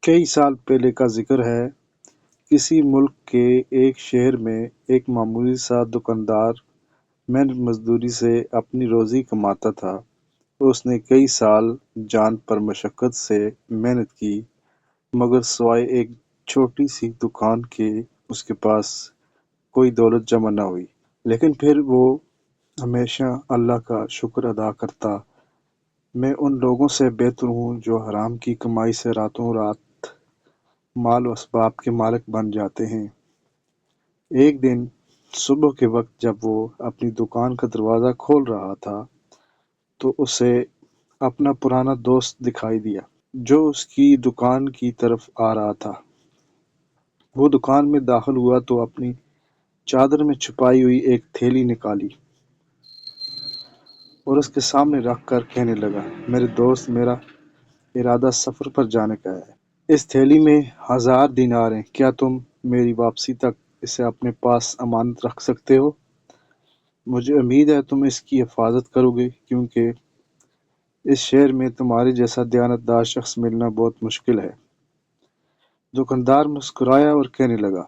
کئی سال پہلے کا ذکر ہے۔ کسی ملک کے ایک شہر میں ایک معمولی سا دکاندار محنت مزدوری سے اپنی روزی کماتا تھا۔ اس نے کئی سال جان پر مشقت سے محنت کی، مگر سوائے ایک چھوٹی سی دکان کے اس کے پاس کوئی دولت جمع نہ ہوئی۔ لیکن پھر وہ ہمیشہ اللہ کا شکر ادا کرتا، میں ان لوگوں سے بہتر ہوں جو حرام کی کمائی سے راتوں رات مال و اسباب کے مالک بن جاتے ہیں۔ ایک دن صبح کے وقت جب وہ اپنی دکان کا دروازہ کھول رہا تھا تو اسے اپنا پرانا دوست دکھائی دیا جو اس کی دکان کی طرف آ رہا تھا۔ وہ دکان میں داخل ہوا تو اپنی چادر میں چھپائی ہوئی ایک تھیلی نکالی اور اس کے سامنے رکھ کر کہنے لگا، میرے دوست، میرا ارادہ سفر پر جانے کا ہے۔ اس تھیلی میں 1000 دینار ہیں، کیا تم میری واپسی تک اسے اپنے پاس امانت رکھ سکتے ہو؟ مجھے امید ہے تم اس کی حفاظت کرو گے، کیونکہ اس شہر میں تمہارے جیسا دیانتدار شخص ملنا بہت مشکل ہے۔ دکاندار مسکرایا اور کہنے لگا،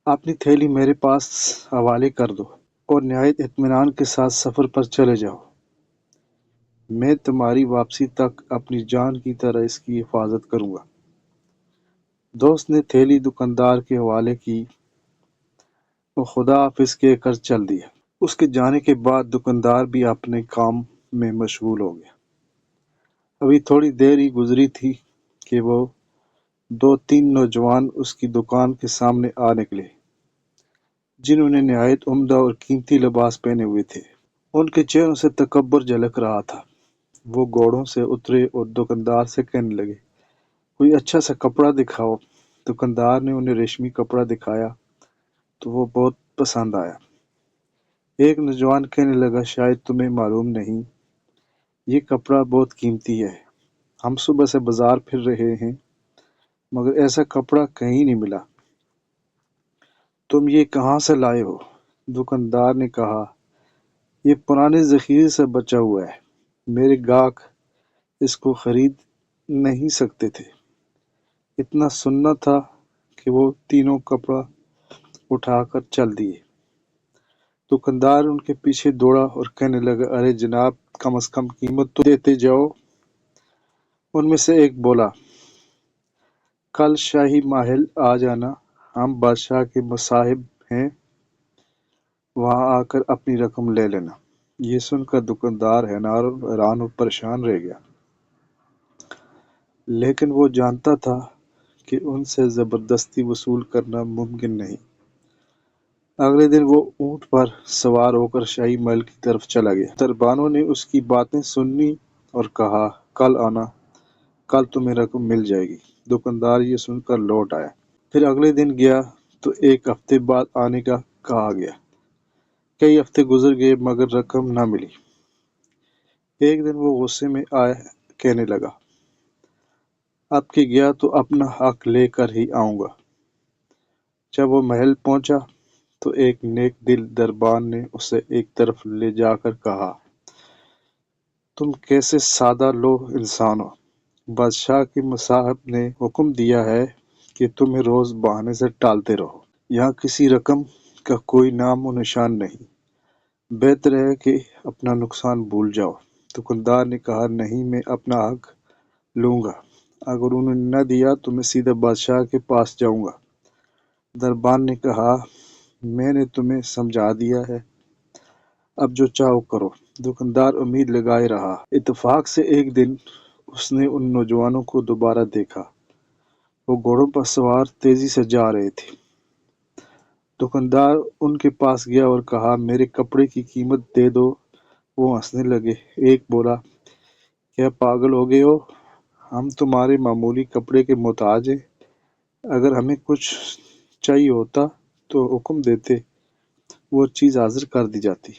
اپنی تھیلی میرے پاس حوالے کر دو اور نہایت اطمینان کے ساتھ سفر پر چلے جاؤ۔ میں تمہاری واپسی تک اپنی جان کی طرح اس کی حفاظت کروں گا۔ دوست نے تھیلی دکاندار کے حوالے کی اور خدا حافظ کہہ کر چل دیا۔ اس کے جانے کے بعد دکاندار بھی اپنے کام میں مشغول ہو گیا۔ ابھی تھوڑی دیر ہی گزری تھی کہ وہ 2-3 نوجوان اس کی دکان کے سامنے آ نکلے، جنہوں نے نہایت عمدہ اور قیمتی لباس پہنے ہوئے تھے۔ ان کے چہروں سے تکبر جھلک رہا تھا۔ وہ گھوڑوں سے اترے اور دکاندار سے کہنے لگے، کوئی اچھا سا کپڑا دکھاؤ۔ دکاندار نے انہیں ریشمی کپڑا دکھایا تو وہ بہت پسند آیا۔ ایک نوجوان کہنے لگا، شاید تمہیں معلوم نہیں، یہ کپڑا بہت قیمتی ہے۔ ہم صبح سے بازار پھر رہے ہیں مگر ایسا کپڑا کہیں نہیں ملا۔ تم یہ کہاں سے لائے ہو؟ دکاندار نے کہا، یہ پرانے ذخیرے سے بچا ہوا ہے، میرے گاہک اس کو خرید نہیں سکتے تھے۔ اتنا سننا تھا کہ وہ تینوں کپڑا اٹھا کر چل دیے۔ دکاندار ان کے پیچھے دوڑا اور کہنے لگا، ارے جناب، کم از کم قیمت تو دیتے جاؤ۔ ان میں سے ایک بولا، کل شاہی محل آ جانا، ہم بادشاہ کے مصاحب ہیں، وہاں آ کر اپنی رقم لے لینا۔ یہ سن کر دکاندار حیران اور پریشان رہ گیا، لیکن وہ جانتا تھا کہ ان سے زبردستی وصول کرنا ممکن نہیں۔ اگلے دن وہ اونٹ پر سوار ہو کر شاہی محل کی طرف چلا گیا۔ دربانوں نے اس کی باتیں سنی اور کہا، کل آنا، کل تمہیں رقم مل جائے گی۔ دکاندار یہ سن کر لوٹ آیا۔ پھر اگلے دن گیا تو 1 ہفتے بعد آنے کا کہا گیا۔ کئی ہفتے گزر گئے مگر رقم نہ ملی۔ ایک دن وہ غصے میں آیا، کہنے لگا، اب کہ گیا تو اپنا حق لے کر ہی آؤں گا۔ جب وہ محل پہنچا تو ایک نیک دل دربان نے اسے ایک طرف لے جا کر کہا، تم کیسے سادہ لوح انسان ہو۔ بادشاہ کے مصاحب نے حکم دیا ہے کہ تمہیں روز بہانے سے ٹالتے رہو۔ یہاں کسی رقم کا کوئی نام و نشان نہیں۔ بہتر ہے کہ اپنا نقصان بھول جاؤ۔ دکاندار نے کہا، نہیں، میں اپنا حق لوں گا۔ اگر انہوں نے نہ دیا تو میں سیدھا بادشاہ کے پاس جاؤں گا۔ دربان نے کہا، میں نے تمہیں سمجھا دیا ہے، اب جو چاہو کرو۔ دکاندار امید لگائے رہا۔ اتفاق سے ایک دن اس نے ان نوجوانوں کو دوبارہ دیکھا۔ وہ گھوڑوں پر سوار تیزی سے جا رہے تھے۔ دکاندار ان کے پاس گیا اور کہا، میرے کپڑے کی قیمت دے دو۔ وہ ہنسنے لگے۔ ایک بولا، کیا پاگل ہو گئے ہو؟ ہم تمہارے معمولی کپڑے کے محتاج ہیں۔ اگر ہمیں کچھ چاہیے ہوتا تو حکم دیتے، وہ چیز حاضر کر دی جاتی۔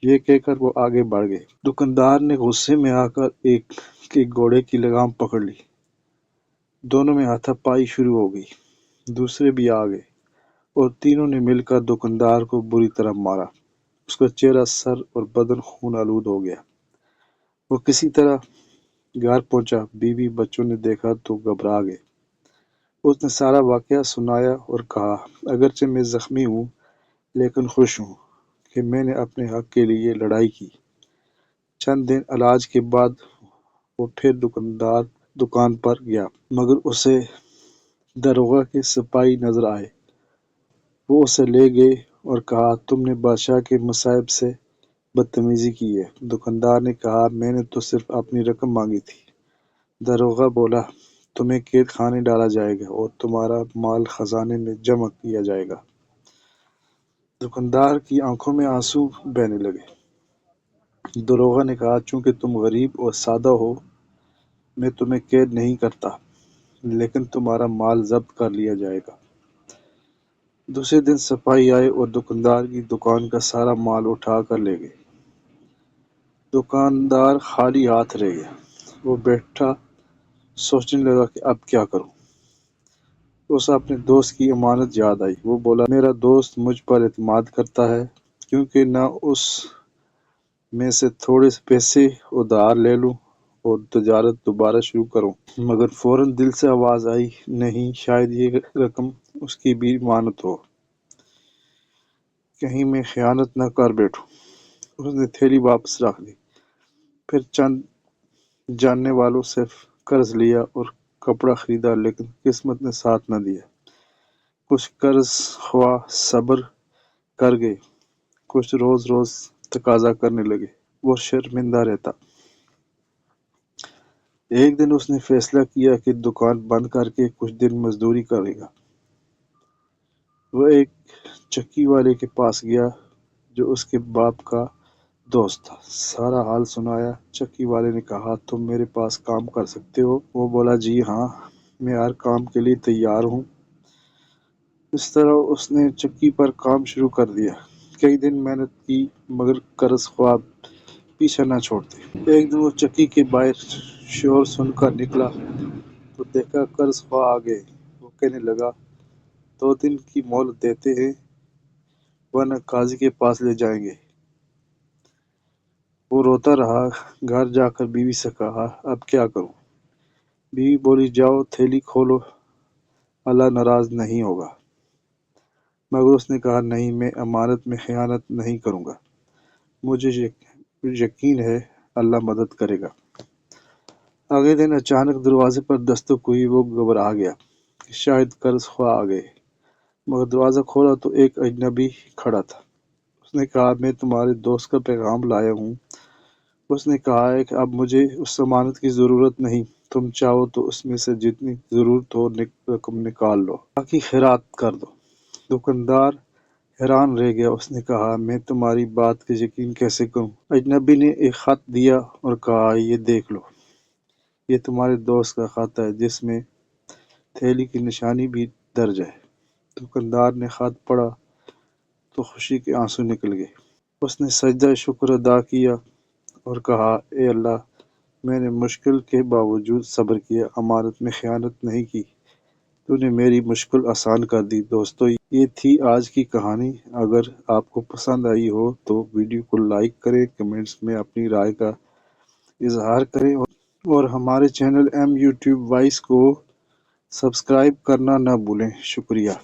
یہ کہہ کر وہ آگے بڑھ گئے۔ دکاندار نے غصے میں آ کر ایک کے گھوڑے کی لگام پکڑ لی۔ دونوں میں ہاتھا پائی شروع ہو گئی۔ دوسرے بھی آ گئے اور تینوں نے مل کر دکاندار کو بری طرح مارا۔ اس کا چہرہ، سر اور بدن خون آلود ہو گیا۔ وہ کسی طرح گھر پہنچا۔ بیوی بچوں نے دیکھا تو گھبرا گئے۔ اس نے سارا واقعہ سنایا اور کہا، اگرچہ میں زخمی ہوں لیکن خوش ہوں کہ میں نے اپنے حق کے لیے لڑائی کی۔ چند دن علاج کے بعد وہ پھر دکان پر گیا، مگر اسے داروغہ کے سپاہی نظر آئے۔ وہ اسے لے گئے اور کہا، تم نے بادشاہ کے مصائب سے بدتمیزی کی ہے۔ دکاندار نے کہا، میں نے تو صرف اپنی رقم مانگی تھی۔ داروغہ بولا، تمہیں قید خانے ڈالا جائے گا اور تمہارا مال خزانے میں جمع کیا جائے گا۔ دکاندار کی آنکھوں میں آنسو بہنے لگے۔ داروغہ نے کہا، چونکہ تم غریب اور سادہ ہو، میں تمہیں قید نہیں کرتا، لیکن تمہارا مال ضبط کر لیا جائے گا۔ دوسرے دن سپاہی آئے اور دکاندار کی دکان کا سارا مال اٹھا کر لے گئے۔ دکاندار خالی ہاتھ رہ گیا۔ وہ بیٹھا سوچنے لگا کہ اب کیا کروں۔ اسے اپنے دوست کی امانت یاد آئی۔ وہ بولا، میرا دوست مجھ پر اعتماد کرتا ہے، کیونکہ نہ اس میں سے تھوڑے سے پیسے ادھار لے لوں اور تجارت دوبارہ شروع کروں۔ مگر فوراً دل سے آواز آئی، نہیں، شاید یہ رقم اس کی بھی امانت ہو، کہیں میں خیانت نہ کر بیٹھوں۔ اس نے تھیلی واپس رکھ دی، پھر چند جاننے والوں سے قرض لیا اور کپڑا خریدا، لیکن قسمت نے ساتھ نہ دیا۔ کچھ قرض خواہ صبر کر گئے، کچھ روز روز تقاضا کرنے لگے۔ وہ شرمندہ رہتا۔ ایک دن اس نے فیصلہ کیا کہ دکان بند کر کے کچھ دن مزدوری کرے گا۔ وہ ایک چکی والے کے پاس گیا جو اس کے باپ کا دوست تھا۔ سارا حال سنایا۔ چکی والے نے کہا، تم میرے پاس کام کر سکتے ہو؟ وہ بولا، جی ہاں، میں ہر کام کے لیے تیار ہوں۔ اس طرح اس نے چکی پر کام شروع کر دیا۔ کئی دن محنت کی، مگر قرض خواہ پیچھا نہ چھوڑتے۔ ایک دن وہ چکی کے باہر شور سن کر نکلا تو دیکھا قرض خواہ آ گئے۔ وہ کہنے لگا، 2 دن کی مہلت دیتے ہیں ورنہ قاضی کے پاس لے جائیں گے۔ وہ روتا رہا۔ گھر جا کر بیوی سے کہا، اب کیا کروں؟ بیوی بولی، جاؤ تھیلی کھولو، اللہ ناراض نہیں ہوگا۔ مگر اس نے کہا، نہیں، میں امانت میں خیانت نہیں کروں گا۔ مجھے یقین ہے اللہ مدد کرے گا۔ اگلے دن اچانک دروازے پر دستک ہوئی۔ وہ گھبرا گیا کہ شاید قرض خواہ آ گئے، مگر دروازہ کھولا تو ایک اجنبی کھڑا تھا۔ اس نے کہا، میں تمہارے دوست کا پیغام لایا ہوں۔ اس نے کہا ہے کہ اب مجھے اس امانت کی ضرورت نہیں، تم چاہو تو اس میں سے جتنی ضرورت ہو رقم نکال لو، باقی خیرات کر دو۔ دکاندار حیران رہ گیا۔ اس نے کہا، میں تمہاری بات کا یقین کیسے کروں؟ اجنبی نے ایک خط دیا اور کہا، یہ دیکھ لو، یہ تمہارے دوست کا خط ہے جس میں تھیلی کی نشانی بھی درج ہے۔ دکاندار نے خط پڑھا تو خوشی کے آنسو نکل گئے۔ اس نے سجدہ شکر ادا کیا اور کہا، اے اللہ، میں نے مشکل کے باوجود صبر کیا، امانت میں خیانت نہیں کی، تو نے میری مشکل آسان کر دی۔ دوستو، یہ تھی آج کی کہانی۔ اگر آپ کو پسند آئی ہو تو ویڈیو کو لائک کریں، کمنٹس میں اپنی رائے کا اظہار کریں اور ہمارے چینل ایم یوٹیوب وائس کو سبسکرائب کرنا نہ بھولیں۔ شکریہ۔